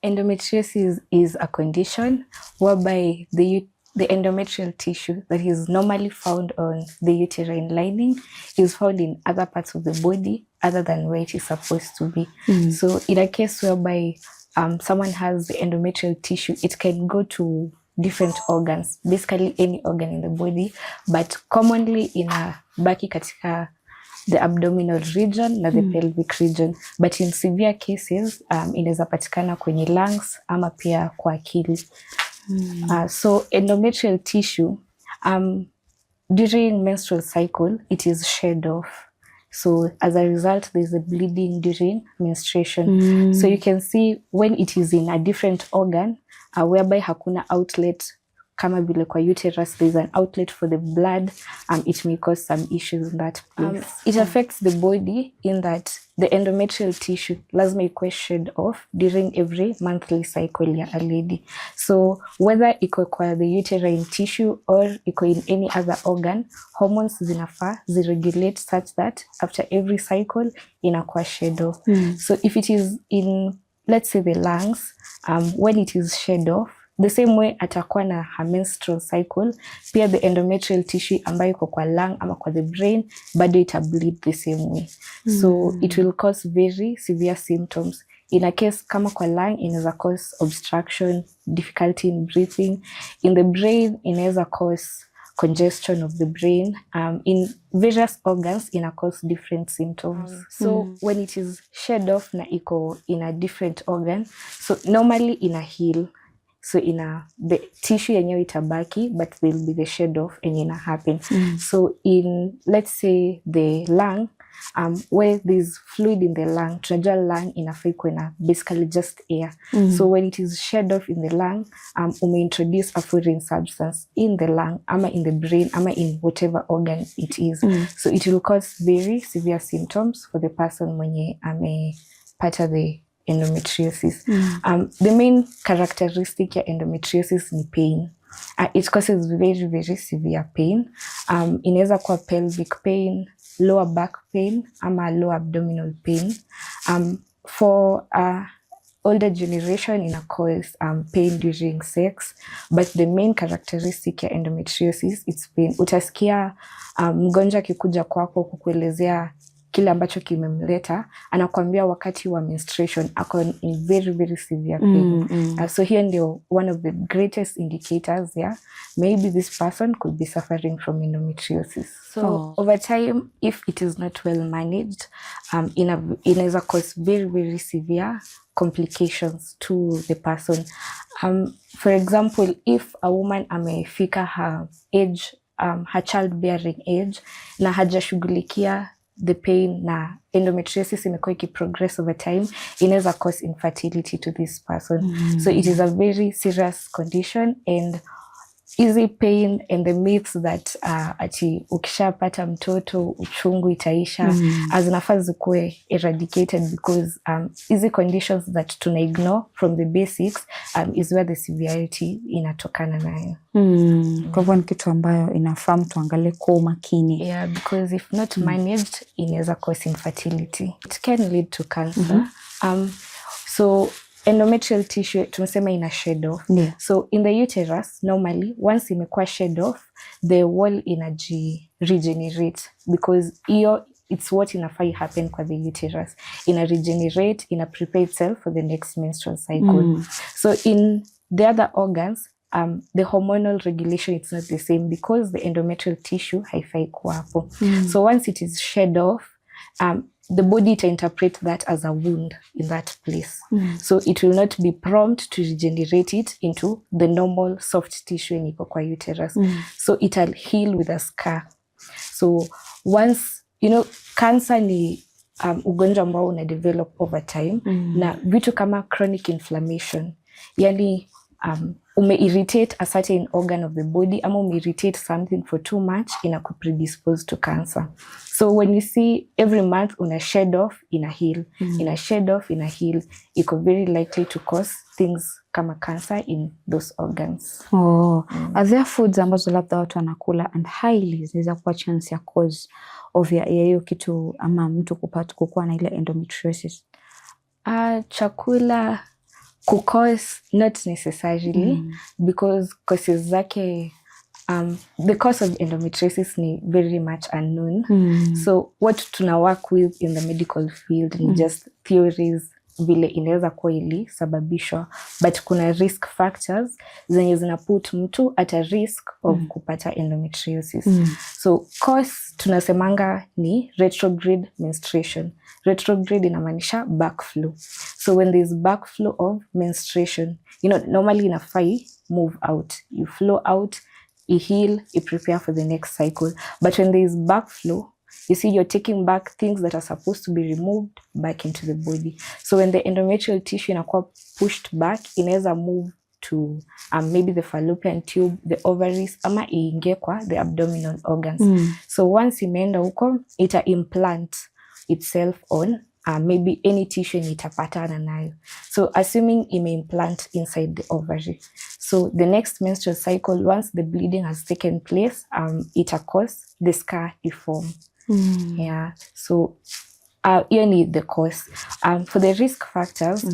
Endometriosis is a condition whereby the endometrial tissue that is normally found on the uterine lining is found in other parts of the body other than where it is supposed to be. So in a case whereby someone has the endometrial tissue, it can go to different organs, basically any organ in the body, but commonly inabaki katika the abdominal region na the pelvic region, but in severe cases inaweza patikana kwenye lungs ama pia kwa akili. So endometrial tissue during menstrual cycle it is shed off, so as a result there's a bleeding during menstruation. So you can see when it is in a different organ whereby hakuna outlet kama vile kwa uterus there's an outlet for the blood, it may cause some issues in that place. It affects the body in that the endometrial tissue lazima ikuwe shed off during every monthly cycle ya a lady. So whether iko kwa the uterine tissue or iko in any other organ, hormones zinafaa ziregulate such that after every cycle inakuwa shed off. So if it is in, let's say, the lungs, when it is shed off, the same way atakuwa na her menstrual cycle, pia the endometrial tissue ambayo iko kwa lung ama kwa the brain bado ita bleed the same way. So it will cause very severe symptoms. In a case kama kwa lung inaweza cause obstruction, difficulty in breathing. In the brain inaweza cause congestion of the brain. In various organs ina cause different symptoms. So when it is shed off na iko in a different organ, so normally ina heal. So the tissue yenyewe itabaki, but there will be the shed off and ina happen. So in, let's say, the lung, where there's fluid in the lung, tunajua lung inafaa ikuwe na basically just air. So when it is shed off in the lung, umeintroduce a foreign substance in the lung, ama in the brain, ama in whatever organ it is. So it will cause very severe symptoms for the person mwenye amepata the endometriosis. The main characteristic ya endometriosis ni pain. It causes very, very severe pain. Inaweza kuwa pelvic pain, lower back pain, ama lower abdominal pain. For older generation ina cause pain during sex, but the main characteristic ya endometriosis it's pain. Utasikia mgonjwa akikuja kwako kukuelezea kile ambacho kimemleta, anakuambia wakati wa menstruation ako in very, very severe pain. So here ndio one of the greatest indicators, maybe this person could be suffering from endometriosis. So over time, if it is not well managed, inaweza cause very, very severe complications to the person. For example, if a woman amefika her age, her childbearing age, na hajashughulikia the pain na endometriosis imekuwa ikiprogress over time, inaweza cause infertility to this person. So it is a very serious condition, and easy pain and the myths that ati ukishapata mtoto uchungu itaisha, zinafaa zikuwe eradicated, because easy conditions that tuna ignore from the basics is where the severity inatokana nayo. Kwa hivyo ni kitu ambayo inafaa mtu angalie kwa umakini. Yeah, because if not managed, inaweza cause infertility. It can lead to cancer. So endometrial tissue tumesema ina shed off. So in the uterus, normally, once imekuwa shed off, the wall regenerate, because it's what inafai happen kwa the uterus. Ina regenerate, ina prepare itself for the next menstrual cycle. So in the other organs, the hormonal regulation it's not the same, because the endometrial tissue haifai kuwa hapo. So once it is shed off, the body to interpret that as a wound in that place. So it will not be prompt to regenerate it into the normal soft tissue in iko kwa uterus. So it'll heal with a scar. So once, cancer ni ugonjwa ambao una develop over time, na vitu kama chronic inflammation, yani ume-irritate a certain organ of the body, ama ume-irritate something for too much, inaku-predispose to cancer. So when you see every month una shed off, ina heal, ina shed off, ina heal, iko very likely to cause things kama cancer in those organs. Are there foods ambazo labda watu wanakula and highly zinaweza kuwa chance ya cause of ya hiyo kitu, ama mtu kukuwa na ile endometriosis? Chakula Kukause, not necessarily, because causes zake, the cause of endometriosis ni very much unknown. So what tuna work with in the medical field ni just theories vile inaweza kuwa ilisababishwa, but kuna risk factors zenye zina put mtu at a risk of kupata endometriosis. So cause tunasemanga ni retrograde menstruation. Retrograde inamaanisha backflow. So when there's backflow of menstruation, normally inafai move out. You flow out, you heal, you prepare for the next cycle. But when there is backflow, you see you're taking back things that are supposed to be removed back into the body. So when the endometrial tissue inakuwa pushed back, inaweza move to maybe the fallopian tube, the ovaries, ama iingie kwa the abdominal organs. So once imeenda huko, ita implant itself on maybe any tissue itapatana nayo. So assuming ime implant inside the ovary. So the next menstrual cycle, once the bleeding has taken place, ita cause the scar to form. Yeah. So hiyo ni the cause. For the risk factors,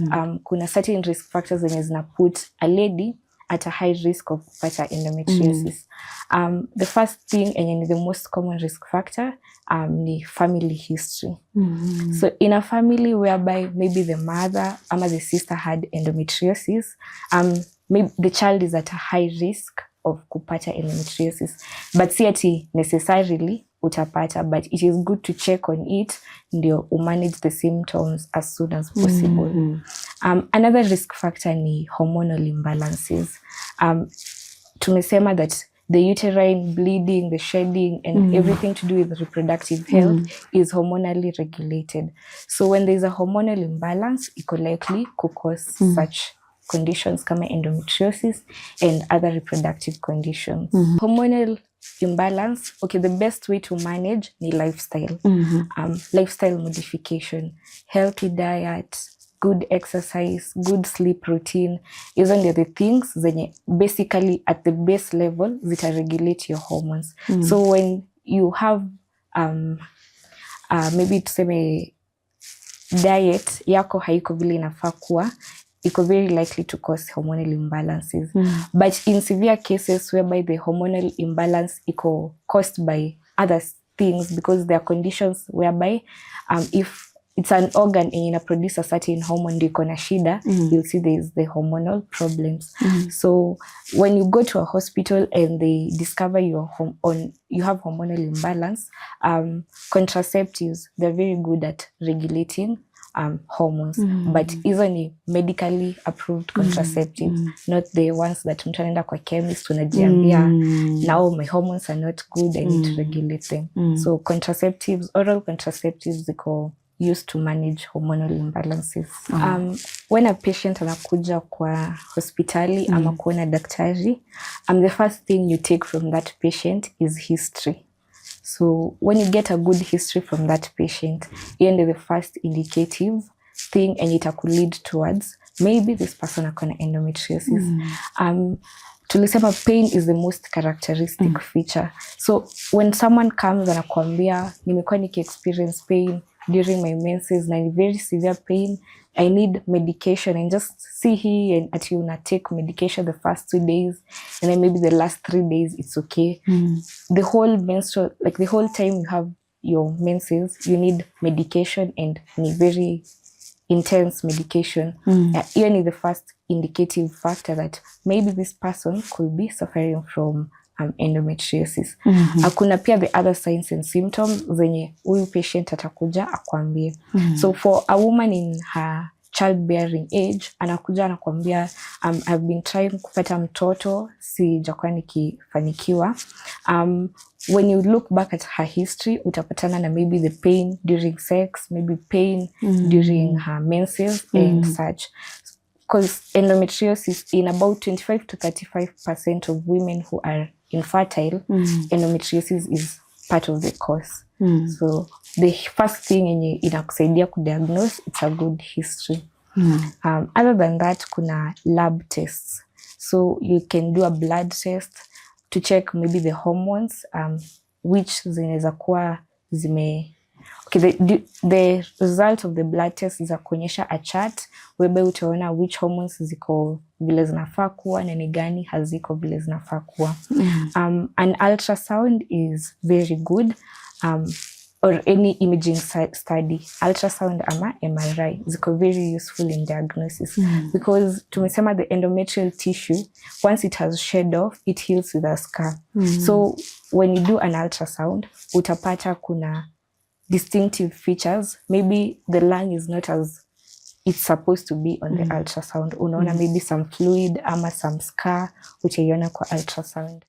kuna certain risk factors zenye zina put a lady at a high risk of kupata endometriosis. The first thing and the most common risk factor ni family history. So in a family whereby maybe the mother or the sister had endometriosis, maybe the child is at a high risk of kupata endometriosis. But si ati necessarily utapata, but it is good to check on it ndio manage the symptoms as soon as possible. Another risk factor ni hormonal imbalances. Tumesema that the uterine bleeding, the shedding, and everything to do with reproductive health is hormonally regulated. So when there's a hormonal imbalance, it could likely cause such conditions kama endometriosis and other reproductive conditions. Hormonal imbalance, okay, the best way to manage ni lifestyle. Lifestyle modification, healthy diet, good exercise, good sleep routine. Hizo ndio the things zenye basically at the base level zita regulate your hormones. So when you have maybe tuseme diet yako haiko vile inafaa kuwa, iko very likely to cause hormonal imbalances. But in severe cases whereby the hormonal imbalance iko caused by other things, because there are conditions whereby if it's an organ and ina produce a certain hormone ndio iko na shida, you'll see there's the hormonal problems. So when you go to a hospital and they discover you have hormonal imbalance, contraceptives, they're very good at regulating hormones, but hizo ni medically approved contraceptives, not the ones that mtu anaenda kwa chemist unajiambia now my hormones are not good, I need to regulate them. So contraceptives, oral contraceptives ziko used to manage hormonal imbalances. When a patient anakuja kwa hospitali ama kuona daktari, the first thing you take from that patient is history. So when you get a good history from that patient, hiyo ndio the first indicative thing, and it could lead towards maybe this person akona endometriosis. Tulisema pain is the most characteristic feature. So when someone comes anakuambia nimekuwa experience pain during my menses na very severe pain, I need medication, and just see here and at you take medication the first 2 days and then maybe the last 3 days it's okay. The whole menstrual, like the whole time you have your menses, you need medication, and very intense medication. Even is the first indicative factor that maybe this person could be suffering from endometriosis. Kuna pia the other signs and symptoms zenye huyu patient atakuja akwambie. So for a woman in her childbearing age, anakuja anakwambia I've been trying kupata mtoto, sijakuwa nikifanikiwa. When you look back at her history, utapatana na maybe the pain during sex, maybe pain during her menses and such. Because endometriosis, in about 25 to 35% of women who are infertile, endometriosis is part of the cause. So the first thing inakusaidia kudiagnose, it's a good history. Other than that, kuna lab tests. So you can do a blood test to check maybe the hormones, which zinaweza kuwa Okay, the result of the blood test is kuonyesha a chart whereby utaona which hormones ziko vile zinafaa kuwa na ni gani haziko vile zinafaa kuwa. An ultrasound is very good, or any imaging study. Ultrasound ama MRI ziko very useful in diagnosis because tumesema the endometrial tissue, once it has shed off, it heals with a scar. So when you do an ultrasound, utapata kuna distinctive features. Maybe the lung is not as it's supposed to be on the ultrasound. Unaona maybe some fluid ama some scar utaiona kwa ultrasound.